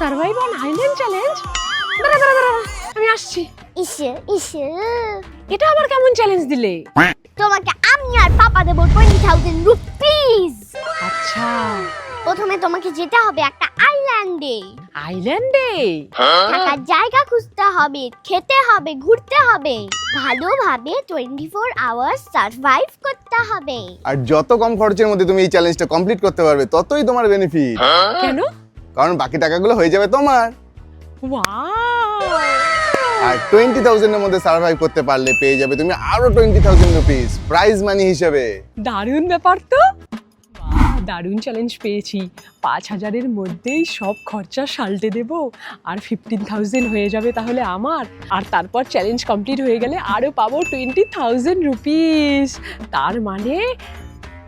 Survive on island challenge. দাঁড়া দাঁড়া দাঁড়া, আমি আসছি। ইসে এটা আবার কেমন চ্যালেঞ্জ দিলে? তোমাকে আমি আর পাপা দেবো 20,000 রুপিস। আচ্ছা, প্রথমে তোমাকে যেতে হবে একটা আইল্যান্ডে। আইল্যান্ডে? থাকার জায়গা খুঁজতে হবে, খেতে হবে, ঘুরতে হবে, ভালোভাবে 24 আওয়ার্স সার্ভাইভ করতে হবে। আর যত কম খরচের মধ্যে তুমি এই চ্যালেঞ্জটা কমপ্লিট করতে পারবে ততই তোমার বেনিফিট। কেন? কারণ বাকি টাকাগুলো হয়ে যাবে তোমার। ওয়াও! আর 20,000 এর মধ্যে সার্ভাইভ করতে পারলে পেয়ে যাবে তুমি আরো 20,000 রুপিস প্রাইজ মানি হিসেবে। দারুণ ব্যাপার তো। বাহ, দারুণ চ্যালেঞ্জ পেয়েছি। 5,000-এর মধ্যেই সব খরচা সালটে দেব, আর 15,000 হয়ে যাবে তাহলে আমার। আর তারপর চ্যালেঞ্জ কমপ্লিট হয়ে গেলে আরও পাবো 20,000 রুপিস। তার মানে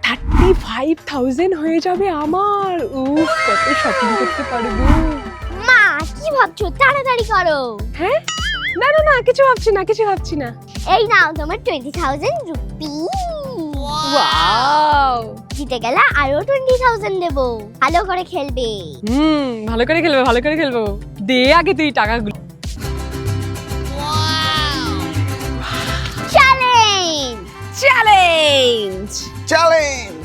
35,000 হয়ে যাবে আমার। উফ, কত শপিং করতে পারবো। মা কি ভাবছো? তাড়াতাড়ি করো। হ্যাঁ, না না না, কিছু ভাবছি না, কিছু ভাবছি না। এই নাও তোমার 20,000 রুপিস। ওয়াও! জিতে গেলে আরো 20,000 দেবো। ভালো করে খেলবে। ভালো করে খেলবো, ভালো করে খেলবো। দে আগে তুই টাকাগুলো। Challenge challenge! চ্যালেঞ্জ।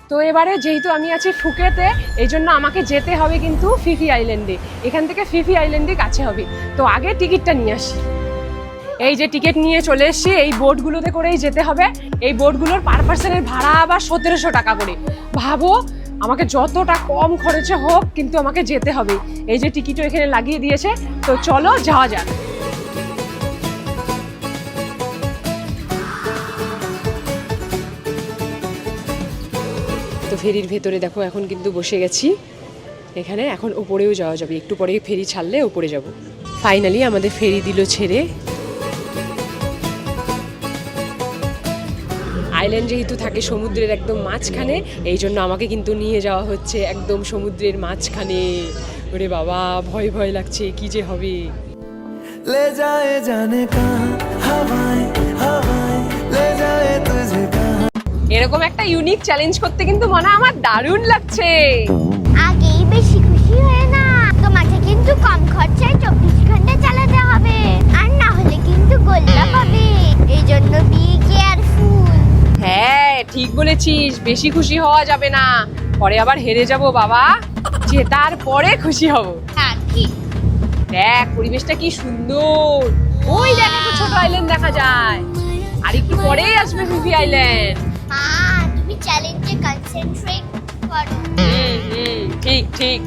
তো এবারে যেহেতু আমি আছি ফুকেতে, এই জন্য আমাকে যেতে হবে কিন্তু ফিফি আইল্যান্ডে। এখান থেকে ফিফি আইল্যান্ডে কাছে হবে। তো আগে টিকিটটা নিয়ে আসি। এই যে টিকিট নিয়ে চলে এসেছি, এই বোটগুলোতে করেই যেতে হবে। এই বোটগুলোর পার পার্সনের ভাড়া আবার 1700 টাকা করে। ভাবো, আমাকে যতটা কম খরচে হোক কিন্তু আমাকে যেতে হবে। এই যে টিকিটও এখানে লাগিয়ে দিয়েছে। তো চলো যাওয়া যাক। তো ফেরির ভেতরে দেখো এখন কিন্তু বসে গেছি এখানে। এখন ওপরেও যাওয়া যাবে, একটু পরে ফেরি ছাড়লে ওপরে যাব। ফাইনালি আমাদের ফেরি দিল ছেড়ে। আইল্যান্ড যেহেতু থাকে সমুদ্রের একদম মাঝখানে, এই জন্য আমাকে কিন্তু নিয়ে যাওয়া হচ্ছে একদম সমুদ্রের মাঝখানে। ওরে বাবা, ভয় ভয় লাগছে, কি যে হবে। ले जाए जाने कहां हवाएं हवाएं ले जाए तुझे कहां। এরকম একটা ইউনিক চ্যালেঞ্জ করতে কিন্তু মনে আমার দারুণ লাগছে। আগেই বেশি খুশি হয়ে না। তোমাকে কিন্তু কম খরচায় 24 ঘন্টা চালাতে হবে, আর না হলে কিন্তু গোল্লা পাবে। এই জন্য বি কেয়ারফুল। হ্যাঁ, ঠিক বলেছিস, বেশি খুশি হওয়া যাবে না, পরে আবার হেরে যাব বাবা। জেতার পরে খুশি হব। হ্যাঁ ঠিক। দেখ পরিবেশটা কি সুন্দর। ওই দেখ একটা ছোট আইল্যান্ড দেখা যায়, আর একটু পরেই আসবে ফিফি আইল্যান্ড। তুমি চ্যালেঞ্জে কনসেন্ট্রেট করো। ঠিক ঠিক।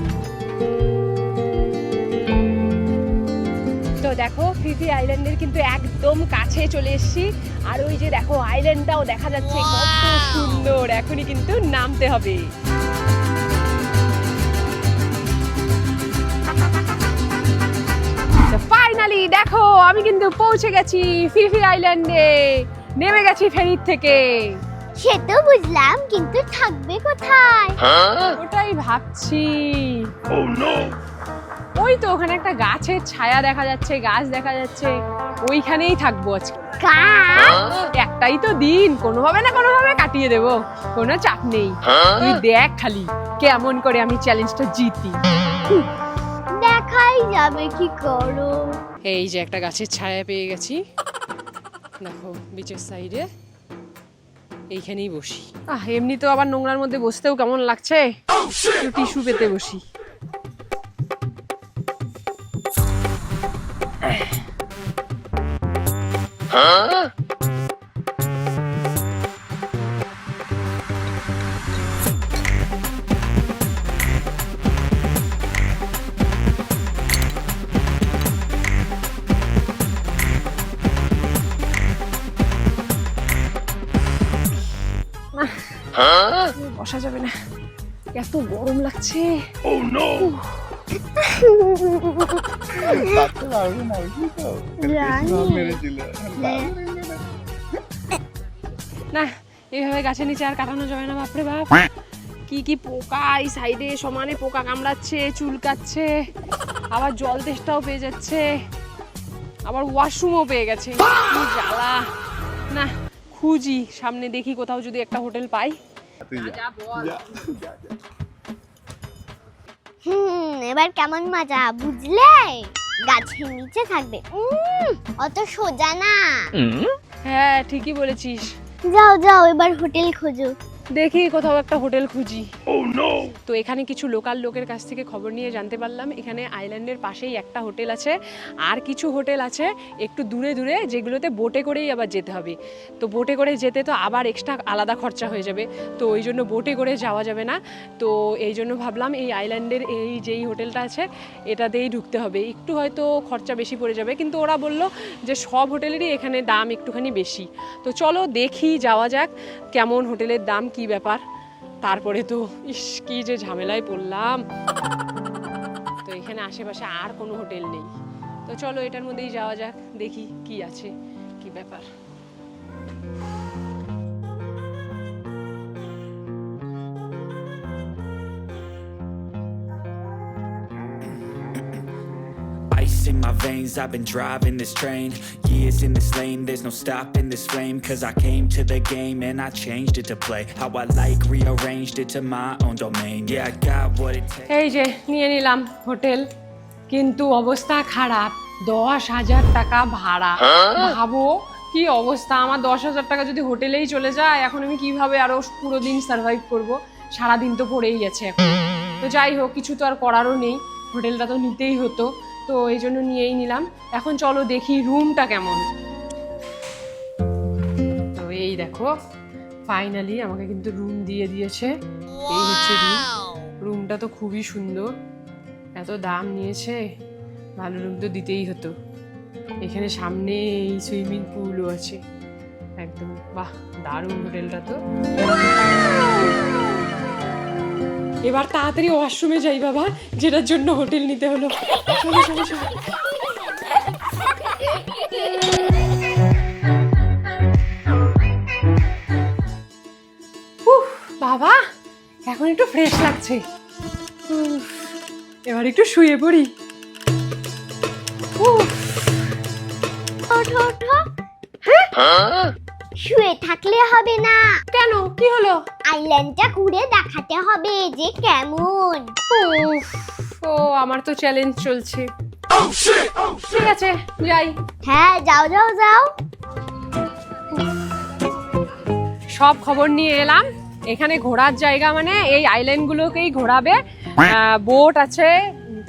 তো দেখো ফিফি আইল্যান্ডের কিন্তু একদম কাছে চলে এসেছি। আর ওই যে দেখো আইল্যান্ডটাও দেখা যাচ্ছে, কত সুন্দর। এখনই কিন্তু নামতে হবে। ফাইনালি দেখো আমি কিন্তু পৌঁছে গেছি ফিফি আইল্যান্ডে। নেমে গেছি ফেরির থেকে। সে তো বুঝলাম, কিন্তু থাকবে কোথায়? ওটাই ভাবছি। ওই তো ওখানে একটা গাছের ছায়া দেখা যাচ্ছে, গাছ দেখা যাচ্ছে, ওইখানেই থাকবো আজকে। একটাই তো দিন, কোনোভাবে না কোনোভাবে কাটিয়ে দেবো, কোনো চাপ নেই। তুই দেখ খালি কেমন করে আমি চ্যালেঞ্জটা জিতি। দেখাই যাবে কি করো। এই যে একটা গাছের ছায়া পেয়ে গেছি, দেখো বিচের সাইডে, এইখানেই বসি। এমনি তো আবার নোংরার মধ্যে বসতেও কেমন লাগছে, একটু টিস্যু পেতে বসি। বসা যাবে না, এত গরম লাগছে। না, এইভাবে গাছের নিচে আর কাটানো যাবে না। বাপরে বাপ, কি কি পোকা এই সাইডে, সমানে পোকা কামড়াচ্ছে, চুলকাচ্ছে, আবার জল তেষ্টাও পেয়ে যাচ্ছে, আবার ওয়াশরুমও পেয়ে গেছে। কি জ্বালা। না, খুঁজি সামনে, দেখি কোথাও যদি একটা হোটেল পাই তুই যা যা বল। যা, যা, যা। এবার কেমন মজা বুঝলে? গাছের নিচে থাকবে, অত সোজা না। হ্যাঁ ঠিকই বলেছিস। যাও যাও এবার হোটেল খোঁজো। দেখি কোথাও একটা হোটেল খুঁজি। তো এখানে কিছু লোকাল লোকের কাছ থেকে খবর নিয়ে জানতে পারলাম এখানে আইল্যান্ডের পাশেই একটা হোটেল আছে, আর কিছু হোটেল আছে একটু দূরে দূরে, যেগুলোতে বোটে করেই আবার যেতে হবে। তো বোটে করে যেতে তো আবার এক্সট্রা আলাদা খরচা হয়ে যাবে, তো ওই জন্য বোটে করে যাওয়া যাবে না। তো এই জন্য ভাবলাম এই আইল্যান্ডের এই যেই হোটেলটা আছে এটাতেই ঢুকতে হবে। একটু হয়তো খরচা বেশি পড়ে যাবে, কিন্তু ওরা বলল যে সব হোটেলেরই এখানে দাম একটুখানি বেশি। তো চলো দেখি, যাওয়া যাক কেমন হোটেলের দাম, কি ব্যাপার। তারপরে তো ইস কি যে ঝামেলায় পড়লাম। তো এখানে আশেপাশে আর কোনো হোটেল নেই, তো চলো এটার মধ্যেই যাওয়া যাক, দেখি কি আছে কি ব্যাপার। Ice in my veins, I've been driving this train. Years in this lane, there's no stopping this flame. Cause I came to the game and I changed it to play how I like, rearranged it to my own domain. Yeah, I got what it takes. এই যে নিয়ে নিলাম hotel, কিন্তু অবস্থা খারাপ। 10,000 টাকা ভাড়া। ভাবো কি অবস্থা, আমার 10,000 টাকা যদি হোটেলেই চলে যায়, এখন আমি কিভাবে আরো পুরো দিন সার্ভাইভ করব? সারাদিন তো পড়েই গেছে এখন। তো যাই হোক, কিছু তো আর করারও নেই, হোটেলটা তো নিতেই হতো, তো এই জন্য নিয়েই নিলাম। এখন চলো দেখি রুমটা কেমন। তো এই দেখো ফাইনালি আমাকে কিন্তু রুম দিয়ে দিয়েছে। এই হচ্ছে রুম। রুমটা তো খুবই সুন্দর, এত দাম নিয়েছে, ভালো রুম তো দিতেই হতো। এখানে সামনে এই সুইমিং পুলও আছে একদম, বাহ দারুণ হোটেলটা তো। এবার তাড়াতাড়ি ওয়াশরুমে যাই বাবা, যেটার জন্য হোটেল নিতে হলো। চলো চলো চলো। বাবা এখন একটু ফ্রেশ লাগছে, এবার একটু শুয়ে পড়ি। ওঠো ওঠো। শুয়ে থাকলে হবে না, কেন কি হলো? আইল্যান্ডটা ঘুরে দেখাতে হবে যে কেমন। উফ, ও আমার তো চ্যালেঞ্জ চলছে। ঠিক আছে যাই। হ্যাঁ যাও যাও যাও। সব খবর নিয়ে এলাম। এখানে ঘোরার জায়গা মানে এই আইল্যান্ডগুলোকেই ঘোরাবে, বোট আছে,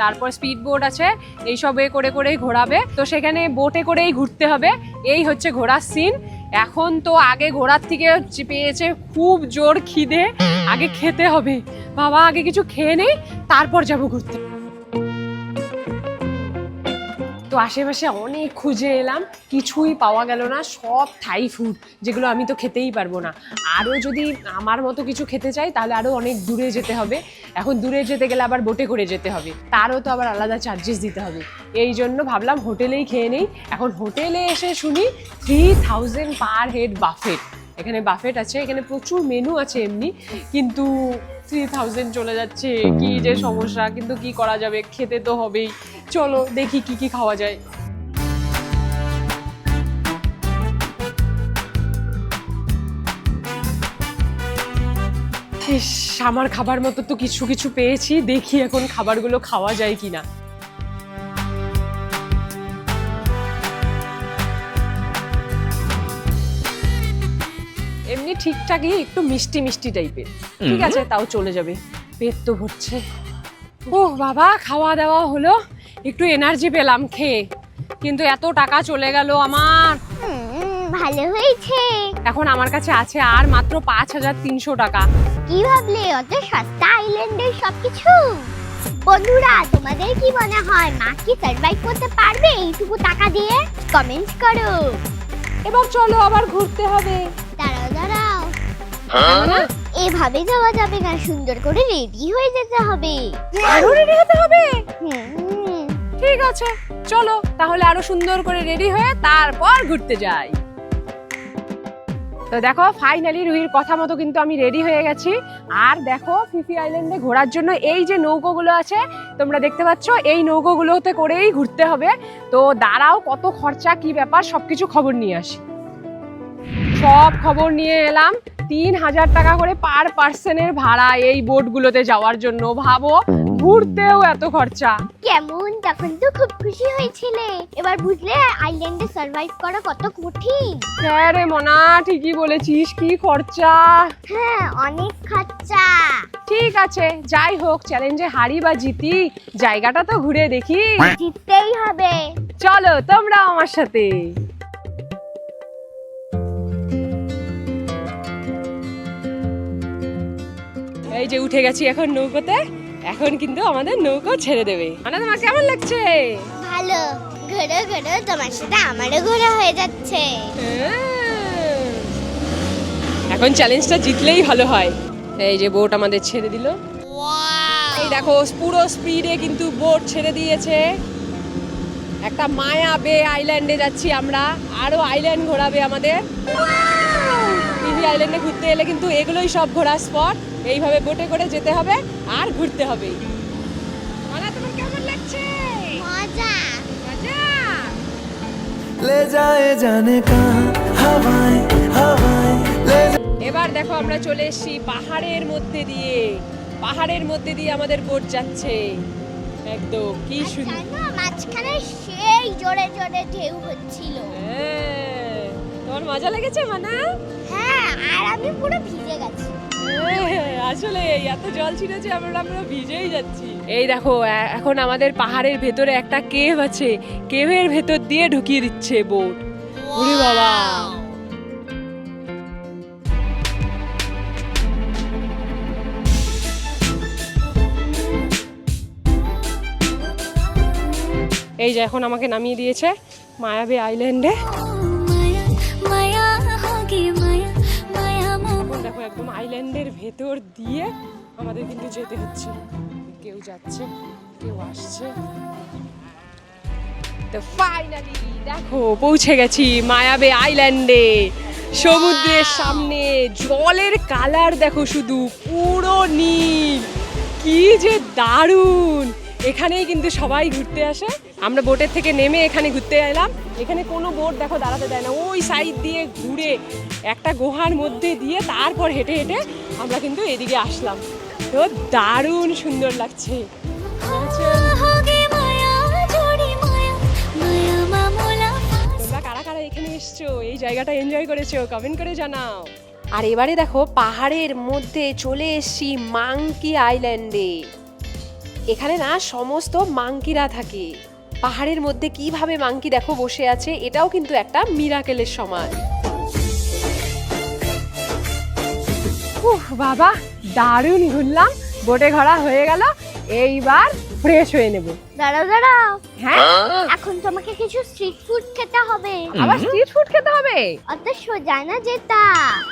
তারপর স্পিড বোট আছে, এইসবে করে করেই ঘোরাবে। তো সেখানে বোটে করেই ঘুরতে হবে, এই হচ্ছে ঘোরার সিন। এখন তো আগে ঘোরার থেকে পেয়েছে খুব জোর খিদে, আগে খেতে হবে। বাবা আগে কিছু খেয়ে নেই, তারপর যাবো ঘুরতে। তো আশেপাশে অনেক খুঁজে এলাম, কিছুই পাওয়া গেল না, সব থাই ফুড, যেগুলো আমি তো খেতেই পারবো না। আরও যদি আমার মতো কিছু খেতে চাই তাহলে আরও অনেক দূরে যেতে হবে। এখন দূরে যেতে গেলে আবার বোটে করে যেতে হবে, তারও তো আবার আলাদা চার্জেস দিতে হবে। এই জন্য ভাবলাম হোটেলেই খেয়ে নেই। এখন হোটেলে এসে শুনি 3000 পার হেড বাফেট। এখানে বাফেট আছে, এখানে প্রচুর মেনু আছে এমনি, কিন্তু 3000 চলে যাচ্ছে, কি যে সমস্যা। কিন্তু কি করা যাবে, খেতে তো হবেই। চলো দেখি কি কি খাওয়া যায়। ইস, আমার খাবার মতো তো কিছু কিছু পেয়েছি, দেখি এখন খাবারগুলো খাওয়া যায় কিনা। এমনি ঠিকঠাকই, একটু মিষ্টি মিষ্টি টাইপের, ঠিক আছে তাও চলে যাবে, পেট তো ভরছে। ও বাবা খাওয়া দাওয়া হলো, একটু এনার্জি পেলাম খেয়ে, কিন্তু এত টাকা চলে গেল আমার। ভালো হয়েছে। এখন আমার কাছে আছে আর মাত্র 5300 টাকা। কি ভাবলে অত সস্তা আইল্যান্ডের সবকিছু? বন্ধুরা তোমাদের কি মনে হয় মা কি সার্ভাইভ করতে পারবে এইটুকু টাকা দিয়ে? কমেন্ট করো। এবার চলো আবার ঘুরতে হবে। দাঁড়াও দাঁড়াও, এভাবে যাওয়া যাবে না, সুন্দর করে রেডি হয়ে যেতে হবে। আরো রেডি হতে হবে? হুম, ঠিক আছে চলো তাহলে আরো সুন্দর করে রেডি হয়ে তারপর ঘুরতে যাই। তো দেখো ফাইনালি রুহির কথা মতো কিন্তু আমি রেডি হয়ে গেছি। আর দেখো ফিফি আইল্যান্ডে ঘোরার জন্য এই যে নৌকোগুলো আছে তোমরা দেখতে পাচ্ছ, এই নৌকোগুলোতে করেই ঘুরতে হবে। তো দাঁড়াও কত খরচা কি ব্যাপার সবকিছু খবর নিয়ে আসি। সব খবর নিয়ে এলাম। 3000 টাকা করে পার পার্সনের ভাড়া এই বোটগুলোতে যাওয়ার জন্য। ভাবো, ঘুরতেও এত খরচা। কেমন, তখন তো খুব খুশি হয়েছিলে, এবার বুঝলে আইল্যান্ডে সার্ভাইভ করা কত কঠিন। হ্যাঁ রে মনা, ঠিকই বলেছিস, কি খরচা। হ্যাঁ, অনেক খরচা। ঠিক আছে, যাই হোক, চ্যালেঞ্জে হারি বা জিতি, জায়গাটা তো ঘুরে দেখি। জিততেই হবে। চলো তোমরা আমার সাথে। এই যে উঠে গেছি এখন নৌকোতে, এখন কিন্তু আমাদের নৌকো ছেড়ে দেবে। মানে তোমার কেমন লাগছে? ভালো, ঘোরো ঘোরো, তোমার সাথে আমারও ঘোরা হয়ে যাচ্ছে। এখন চ্যালেঞ্জটা জিতলেই ভালো হয়। এই যে বোট আমাদের ছেড়ে দিল, এই দেখো পুরো স্পিডে কিন্তু বোট ছেড়ে দিয়েছে। একটা মায়া বে আইল্যান্ডে যাচ্ছি আমরা, আরো আইল্যান্ড ঘোরাবে আমাদের। টিভি আইল্যান্ডে ঘুরতে এলে কিন্তু এগুলোই সব ঘোরার স্পট। এইভাবে বোটে করে যেতে হবে আর ঘুরতে হবে। মানে তোমার কেমন লাগছে? মজা। মজা। ले जाए जाने कहाँ हवाएं हवाएं ले এবার দেখো আমরা চলে এসেছি পাহাড়ের মধ্যে দিয়ে। পাহাড়ের মধ্যে দিয়ে আমাদের বোট যাচ্ছে একদম, কি সুন্দর। জানো, মাঝখানে সেই জোরে জোরে ঢেউ হচ্ছিল। হ্যাঁ, তোমার মজা লেগেছে মানা? হ্যাঁ, আর আমি পুরো ভিজে গেছি। আসলে এত জল ছিল যে আমরা পুরো ভিজেই যাচ্ছি। এই দেখো এখন আমাদের পাহাড়ের ভেতরে একটা কেভ আছে, কেভের ভেতর দিয়ে ঢুকিয়ে দিচ্ছে বোট। ওরে বাবা, এই যে এখন আমাকে নামিয়ে দিয়েছে মায়াবী আইল্যান্ডে। দেখো একদম আইল্যান্ডের ভেতর দিয়ে আমাদের কিন্তু যেতে হচ্ছে। কেউ যাচ্ছে, কেউ আসছে। তো ফাইনালি দেখো পৌঁছে গেছি মায়াবী আইল্যান্ডে। সমুদ্রের সামনে জলের কালার দেখো শুধু, পুরো নীল, কি যে দারুণ। এখানেই কিন্তু সবাই ঘুরতে আসে। আমরা বোটের থেকে নেমে এখানে ঘুরতে এলাম। এখানে কোনো বোট দেখো দাঁড়াতে দেয় না, ওই সাইড দিয়ে ঘুরে একটা গুহার মধ্যে দিয়ে তারপর হেঁটে হেঁটে আমরা কিন্তু এদিকে আসলাম। তো দারুণ সুন্দর লাগছে। তোমরা কারা কারা এখানে এসছো, এই জায়গাটা এনজয় করেছো, কমেন্ট করে জানাও। আর এবারে দেখো পাহাড়ের মধ্যে চলে এসছি মাঙ্কি আইল্যান্ডে। এখানে না সমস্ত মাঙ্কিরা থাকে। পাহাড়ের মধ্যে কিভাবে মাঙ্কি দেখো বসে আছে, এটাও কিন্তু একটা মিরাকেলের সমান। উফ বাবা, দারুণ ঘুরলাম, বোটে ঘোরা হয়ে গেল। এইবার ফ্রেশ হয়ে নেব। দাঁড়াও দাঁড়াও, হ্যাঁ এখন তোমাকে কিছু স্ট্রিট ফুড খেতে হবে। আবার স্ট্রিট ফুড খেতে হবে? অত সোজা না যেটা।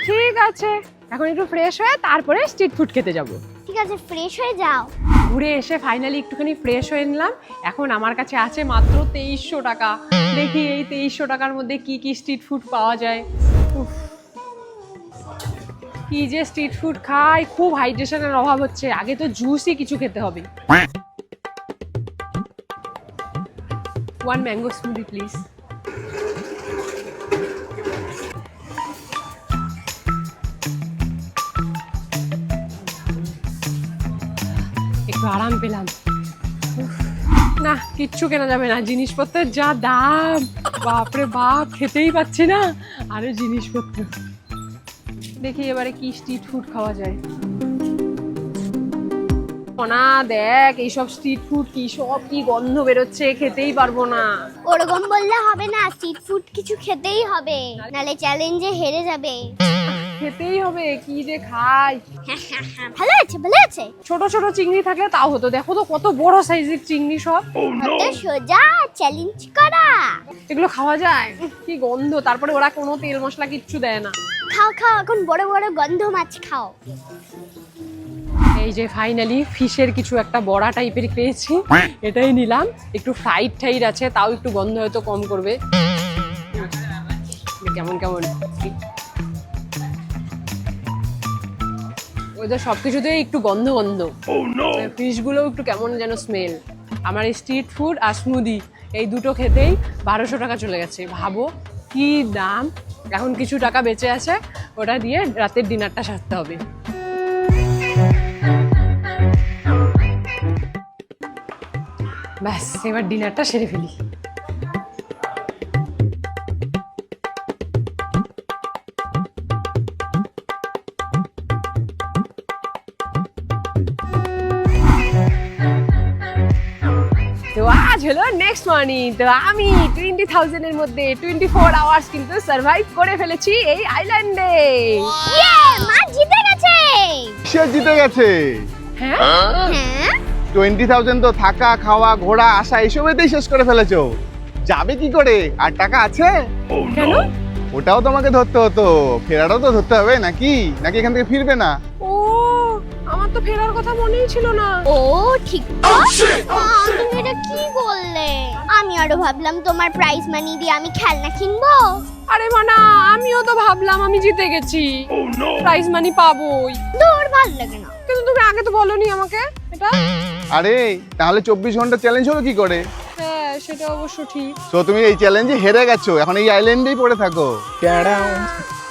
ঠিক আছে, এখন একটু ফ্রেশ হয়ে তারপরে স্ট্রিট ফুড খেতে যাব। ঠিক আছে, ফ্রেশ হয়ে যাও। ঘুরে এসে ফাইনালি একটুখানি ফ্রেশ হয়ে নিলাম। এখন আমার কাছে আছে মাত্র 2300 টাকা। দেখি এই 2300 টাকার মধ্যে কি কি স্ট্রিট ফুড পাওয়া যায়। উফ, কি যে স্ট্রিট ফুড খাই, খুব হাইড্রেশনের অভাব হচ্ছে। আগে তো জুসই কিছু খেতে হবে। 1 ম্যাঙ্গো স্মুদি প্লিজ। একটু আরাম পেলাম। উফ, না কিচ্ছু কেনা যাবে না, জিনিসপত্রের যা দাম, বাপরে বাপ, খেতেই পাচ্ছি না আরো জিনিসপত্র। দেখি এবারে কি স্ট্রিট ফুড খাওয়া যায়। না দেখ, এইসব স্ট্রিট ফুড কি সব কি গন্ধ বেরোচ্ছে, খেতেই পারবো না। ওরকম বললে হবে না, স্ট্রিট ফুড কিছু খেতেই হবে, নালে চ্যালেঞ্জে হেরে যাবে। খেতেই হবে, কি যে খাই। ভালো আছে, ভালো আছে। ছোট ছোট চিংড়ি থাকলে তাও হতো, দেখো তো কত বড় সাইজের চিংড়ি সব। অত সোজা চ্যালেঞ্জ করা। এগুলো খাওয়া যায়? কি গন্ধ, তারপরে ওরা কোনো তেল মশলা কিচ্ছু দেয় না। খাও খাও, এখন বড় বড় গন্ধ মাছ খাও। এই যে ফাইনালি ফিশের কিছু একটা বড়া টাইপের পেয়েছি, এটাই নিলাম। একটু ফ্রাইড টাইড আছে, তাও একটু গন্ধ হয়তো কম করবে। কেমন কেমন ওদের সবকিছুতে একটু গন্ধ গন্ধ, ফিশগুলো একটু কেমন যেন স্মেল। আমার এই স্ট্রিট ফুড আর স্মুদি এই দুটো খেতেই 1200 টাকা চলে গেছে। ভাবো কি দাম, এখন কিছু টাকা বেঁচে আছে, ওটা দিয়ে রাতের ডিনারটা সারতে হবে। ব্যাস এবার ডিনারটা সেরে ফেলি। তো আজ হলো নেক্সট মর্নিং। তো আমি 20,000 এর মধ্যে 24 আওয়ার্স কিন্তু সার্ভাইভ করে ফেলেছি এই আইল্যান্ডে। ইয়ে, মা জিতে গেছে। সে জিতে গেছে। হ্যাঁ হ্যাঁ 20,000 তো থাকা খাওয়া ঘোরা আসা এইসবেতেই শেষ করে ফেলেছো, যাবে কি করে? আর টাকা আছে? কেন? ওটাও তোমাকে ধরতে হতো, ফেরাটাও তো ধরতে হবে নাকি? নাকি এখান থেকে ফিরবে না? ও আমার তো ফেরার কথা মনেই ছিল না। ও ঠিক তো। তুমি এটা কি করলে? আমি আরো ভাবলাম তোমার প্রাইজ মানি দিয়ে আমি খেলনা কিনবো। আরে মানা, আমিও তো ভাবলাম আমি জিতে গেছি, প্রাইজ মানি পাবোই, দূর ভালো লাগে না। কিন্তু তুমি আগে তো বলনি আমাকে এটা। আরে তাহলে 24 ঘন্টা চ্যালেঞ্জ হলো কি করে? হ্যাঁ সেটা অবশ্য ঠিক। তো তুমি এই চ্যালেঞ্জে হেরে গেছো, এখন এই আইল্যান্ডেই পড়ে থাকো।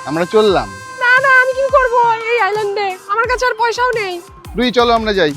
আমরা চললাম। না না, আমি কি করব এই আইল্যান্ডে? আমার কাছে আর পয়সাও নেই। দুই চলো আমরা যাই।